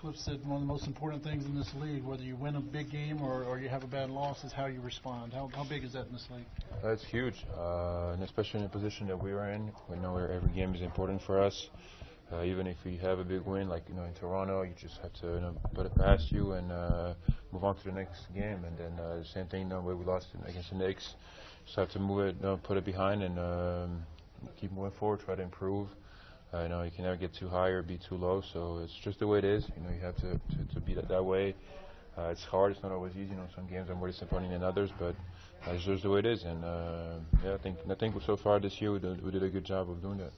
Cliff said one of the most important things in this league, whether you win a big game or you have a bad loss, is how you respond. How big is that in this league? It's huge, and especially in the position that we are in. We know every game is important for us. Even if we have a big win, like in Toronto, you just have to put it past you and move on to the next game. And then the same thing, where we lost against the Knicks, just have to move it, put it behind, and keep moving forward, try to improve. You can never get too high or be too low, so it's just the way it is. You have to beat it that way. It's hard. It's not always easy. Some games are more disappointing than others, but it's just the way it is. And I think so far this year we did a good job of doing that.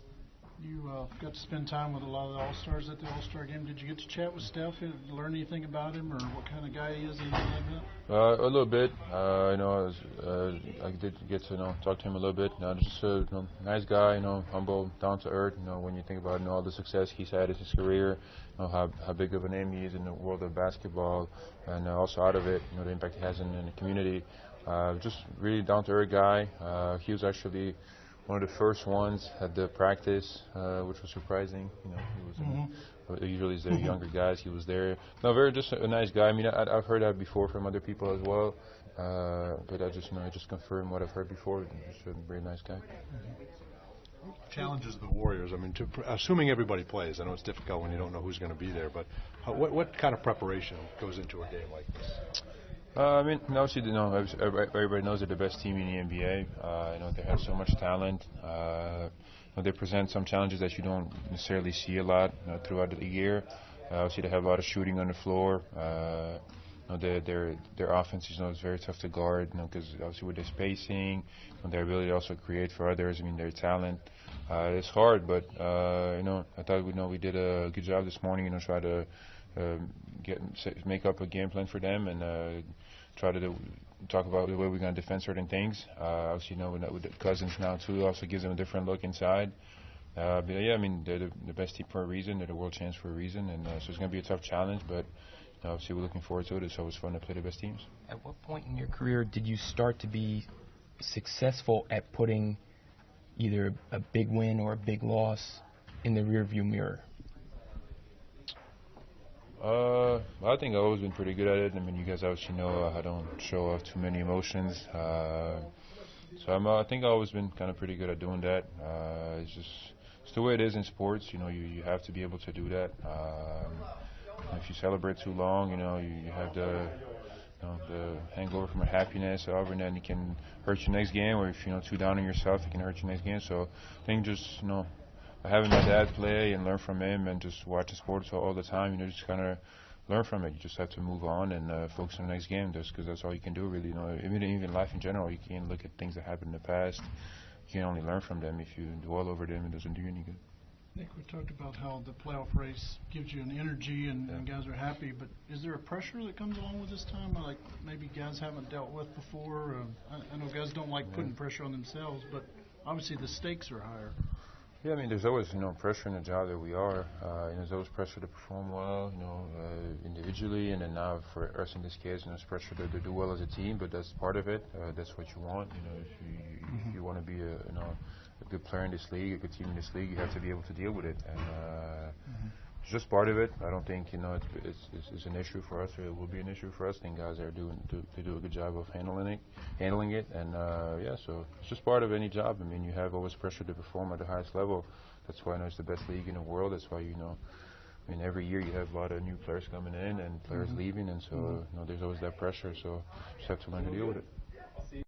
You got to spend time with a lot of the All-Stars at the All-Star game. Did you get to chat with Steph and learn anything about him or what kind of guy he is, anything like that? A little bit. I did get to talk to him a little bit. Just a nice guy, humble, down to earth. When you think about all the success he's had in his career, how big of a name he is in the world of basketball, and also out of it, the impact he has in the community. Just really down to earth guy. He was actually one of the first ones at the practice, which was surprising. He was usually he's there younger guys. He was there. Just a nice guy. I mean, I've heard that before from other people as well, but I just confirmed what I've heard before. Just a very nice guy. Challenges the Warriors. I mean, assuming everybody plays. I know it's difficult when you don't know who's going to be there, but what kind of preparation goes into a game like this? Obviously, everybody knows they're the best team in the NBA. They have so much talent. They present some challenges that you don't necessarily see a lot throughout the year. Obviously, they have a lot of shooting on the floor. Their offense is very tough to guard because obviously with their spacing, their ability to also create for others. Their talent. It's hard, but I thought we did a good job this morning. Try to make up a game plan for them and try to talk about the way we're going to defend certain things. Obviously, with the Cousins now too, also gives them a different look inside. They're the best team for a reason. They're the world champs for a reason, and so it's going to be a tough challenge. But obviously, we're looking forward to it. It's always fun to play the best teams. At what point in your career did you start to be successful at putting either a big win or a big loss in the rearview mirror? I think I've always been pretty good at it. You guys obviously know I don't show off too many emotions. So I think I've always been kind of pretty good at doing that. It's the way it is in sports. You have to be able to do that. If you celebrate too long, you have the hangover from a happiness, however, and then it can hurt you next game. Or if too down on yourself, it can hurt you next game. So I think just having my dad play and learn from him and just watch the sports all the time, just kind of learn from it. You just have to move on and focus on the next game because that's all you can do, really. Even life in general, you can't look at things that happened in the past. You can only learn from them. If you dwell over them, it doesn't do you any good. Nick, we talked about how the playoff race gives you an energy and guys are happy, but is there a pressure that comes along with this time, like maybe guys haven't dealt with before? I know guys don't like putting pressure on themselves, but obviously the stakes are higher. Yeah, there's always pressure in the job that we are. There's always pressure to perform well, individually, and then now for us in this case, there's pressure to do well as a team. But that's part of it. That's what you want. If you want to be a good player in this league, a good team in this league, you have to be able to deal with it. And it's just part of it. I don't think it's an issue for us, or it will be an issue for us. I think guys are do a good job of handling it, and so it's just part of any job. You have always pressure to perform at the highest level. That's why it's the best league in the world. That's why every year you have a lot of new players coming in and players leaving, and so there's always that pressure. So you just have to learn to deal with it.